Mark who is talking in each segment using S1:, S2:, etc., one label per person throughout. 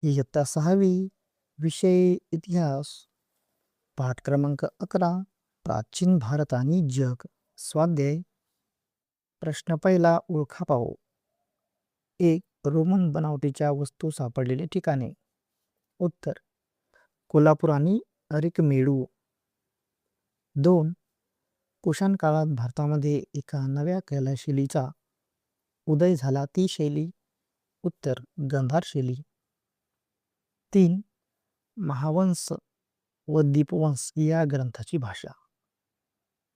S1: इयत्ता 6वी, विषय इतिहास, पाठ क्रमांक 11, प्राचीन भारत आणि जग. स्वाध्याय. प्रश्न पहिला, ओळखा पाहू. 1. रोमन बनावटीच्या वस्तू सापडलेली ठिकाणे. उत्तर: कोल्हापूर आणि अरिकमेडू. 2. कुशाण काळात भारतामध्ये एका नव्या कलाशैलीचा उदय झाला, ती शैली. उत्तर: गांधार शैली. 3. महावंश व दीपवंश या ग्रंथाची भाषा.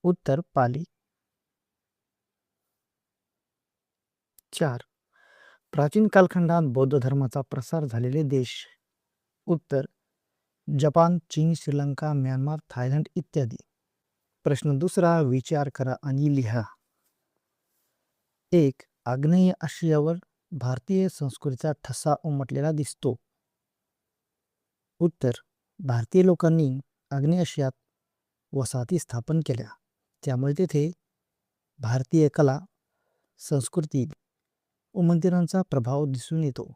S1: उत्तर: पाली. 4. प्राचीन कालखंडात बौद्ध धर्माचा प्रसार झालेले देश. उत्तर: जपान, चीन, श्रीलंका, म्यानमार, थायलंड इत्यादी. प्रश्न दुसरा, विचार करा आणि लिहा. 1. आग्नेय आशियावर भारतीय संस्कृतीचा ठसा उमटलेला दिसतो. उत्तर: भारतीय लोकांनी आग्नेय आशियात वसाहती स्थापन केल्या, त्यामुळे तेथे भारतीय कला, संस्कृती व मंदिरांचा प्रभाव दिसून येतो.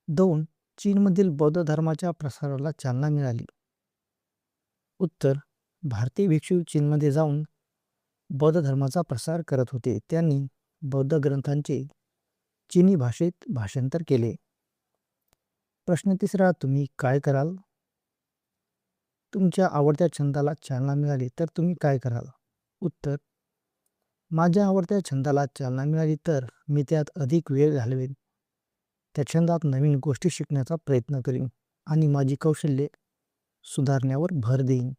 S1: 2. चीनमधील बौद्ध धर्माच्या प्रसाराला चालना मिळाली. उत्तर: भारतीय भिक्षू चीनमध्ये जाऊन बौद्ध धर्माचा प्रसार करत होते. त्यांनी बौद्ध ग्रंथांचे चीनी भाषेत भाषांतर केले. प्रश्न तिसरा, तुम्ही काय कराल? तुमच्या आवडत्या छंदाला चालना मिळाली तर तुम्ही काय कराल? उत्तर: माझ्या आवडत्या छंदाला चालना मिळाली तर मी त्यात अधिक वेळ घालवेन, त्या छंदात नवीन गोष्टी शिकण्याचा प्रयत्न करीन आणि माझी कौशल्ये सुधारण्यावर भर देईन.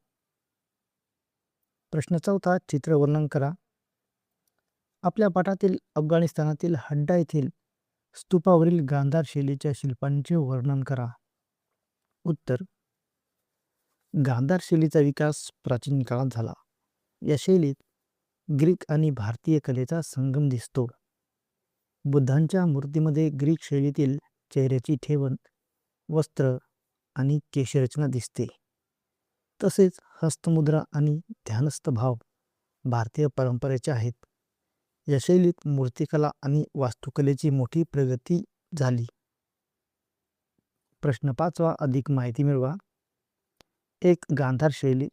S1: प्रश्न चौथा, चित्र वर्णन करा. आपल्या पाठातील अफगाणिस्तानातील हड्डा येथील स्तूपावरील गांधार शैलीच्या शिल्पांचे वर्णन करा. उत्तर: गांधार शैलीचा विकास प्राचीन काळात झाला. या शैलीत ग्रीक आणि भारतीय कलेचा संगम दिसतो. बुद्धांच्या मूर्तीमध्ये ग्रीक शैलीतील चेहऱ्याची ठेवण, वस्त्र आणि केशरचना दिसते. तसेच हस्तमुद्रा आणि ध्यानस्थ भाव भारतीय परंपरेचे आहेत. या शैलीत मूर्तिकला आणि वास्तुकलेची मोठी प्रगती झाली. प्रश्न पाचवा, अधिक माहिती मिळवा. 1. गांधार शैली.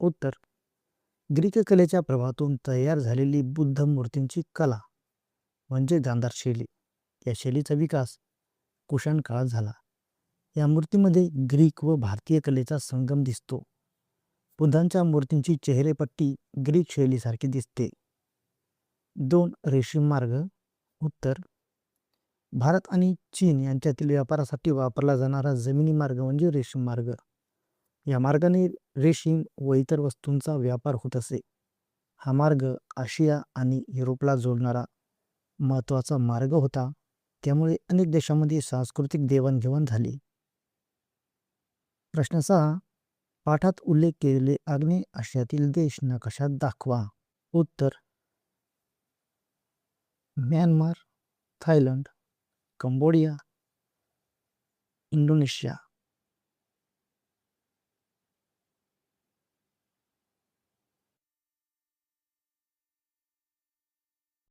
S1: उत्तर: ग्रीक कलेच्या प्रभावातून तयार झालेली बुद्ध मूर्तींची कला म्हणजे गांधार शैली. या शैलीचा विकास कुशाण काळात झाला. या मूर्तीमध्ये ग्रीक व भारतीय कलेचा संगम दिसतो. बुद्धांच्या मूर्तींची चेहरेपट्टी ग्रीक शैलीसारखी दिसते. 2. रेशीम मार्ग. उत्तर: भारत आणि चीन यांच्यातील व्यापारासाठी वापरला जाणारा जमिनी मार्ग म्हणजे रेशीम मार्ग. या मार्गाने रेशीम व इतर वस्तूंचा व्यापार होत असे. हा मार्ग आशिया आणि युरोपला जोडणारा महत्त्वाचा मार्ग होता. त्यामुळे अनेक देशांमध्ये सांस्कृतिक देवाणघेवाण झाली. प्रश्न 6. पाठात उल्लेख केलेले आग्नेय आशियातील देश नकाशात दाखवा. उत्तर: म्यानमार, थायलंड, कंबोडिया, इंडोनेशिया.